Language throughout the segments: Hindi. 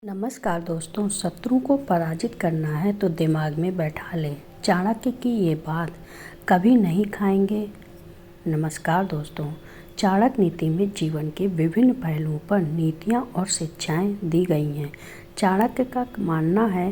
नमस्कार दोस्तों, शत्रु को पराजित करना है तो दिमाग में बैठा लें। चाणक्य की ये बात कभी नहीं खाएंगे। नमस्कार दोस्तों, चाणक्य नीति में जीवन के विभिन्न पहलुओं पर नीतियाँ और शिक्षाएं दी गई हैं। चाणक्य का मानना है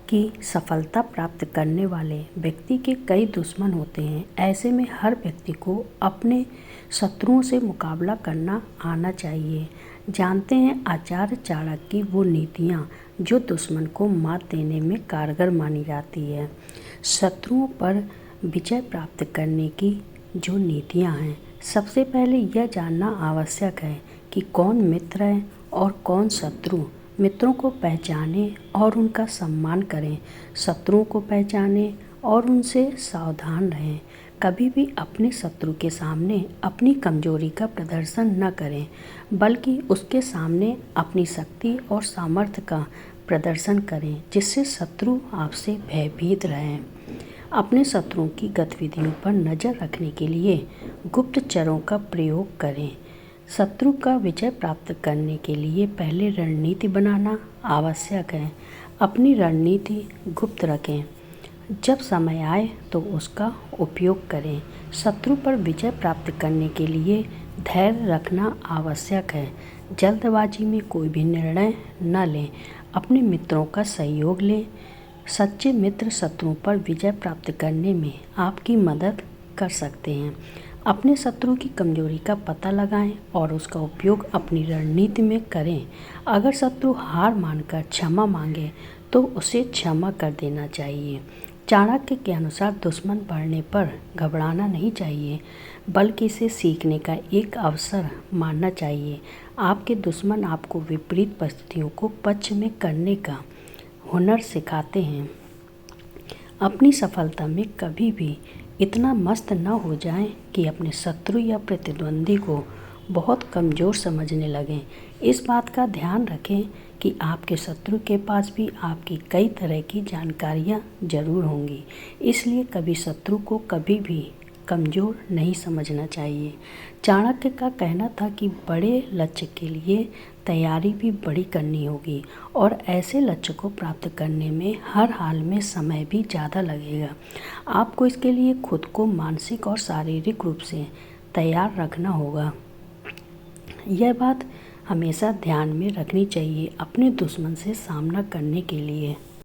कि सफलता प्राप्त करने वाले व्यक्ति के कई दुश्मन होते हैं। ऐसे में हर व्यक्ति को अपने शत्रुओं से मुकाबला करना आना चाहिए। जानते हैं आचार्य चाणक्य की वो नीतियाँ जो दुश्मन को मात देने में कारगर मानी जाती है। शत्रुओं पर विजय प्राप्त करने की जो नीतियाँ हैं, सबसे पहले यह जानना आवश्यक है कि कौन मित्र है और कौन शत्रु। मित्रों को पहचानें और उनका सम्मान करें, शत्रुओं को पहचानें और उनसे सावधान रहें। कभी भी अपने शत्रु के सामने अपनी कमजोरी का प्रदर्शन न करें, बल्कि उसके सामने अपनी शक्ति और सामर्थ्य का प्रदर्शन करें, जिससे शत्रु आपसे भयभीत रहें। अपने शत्रुओं की गतिविधियों पर नज़र रखने के लिए गुप्तचरों का प्रयोग करें। शत्रु का विजय प्राप्त करने के लिए पहले रणनीति बनाना आवश्यक है। अपनी रणनीति गुप्त रखें, जब समय आए तो उसका उपयोग करें। शत्रु पर विजय प्राप्त करने के लिए धैर्य रखना आवश्यक है। जल्दबाजी में कोई भी निर्णय न लें, अपने मित्रों का सहयोग लें। सच्चे मित्र शत्रुओं पर विजय प्राप्त करने में आपकी मदद कर सकते हैं। अपने शत्रु की कमजोरी का पता लगाएं और उसका उपयोग अपनी रणनीति में करें। अगर शत्रु हार मानकर क्षमा मांगे तो उसे क्षमा कर देना चाहिए। चाणक्य के अनुसार दुश्मन बढ़ने पर घबराना नहीं चाहिए, बल्कि इसे सीखने का एक अवसर मानना चाहिए। आपके दुश्मन आपको विपरीत परिस्थितियों को पक्ष में करने का हुनर सिखाते हैं। अपनी सफलता में कभी भी इतना मस्त न हो जाएं कि अपने शत्रु या प्रतिद्वंदी को बहुत कमज़ोर समझने लगें। इस बात का ध्यान रखें कि आपके शत्रु के पास भी आपकी कई तरह की जानकारियां जरूर होंगी, इसलिए कभी शत्रु को कभी भी कमज़ोर नहीं समझना चाहिए। चाणक्य का कहना था कि बड़े लक्ष्य के लिए तैयारी भी बड़ी करनी होगी और ऐसे लक्ष्य को प्राप्त करने में हर हाल में समय भी ज़्यादा लगेगा। आपको इसके लिए खुद को मानसिक और शारीरिक रूप से तैयार रखना होगा। यह बात हमेशा ध्यान में रखनी चाहिए अपने दुश्मन से सामना करने के लिए।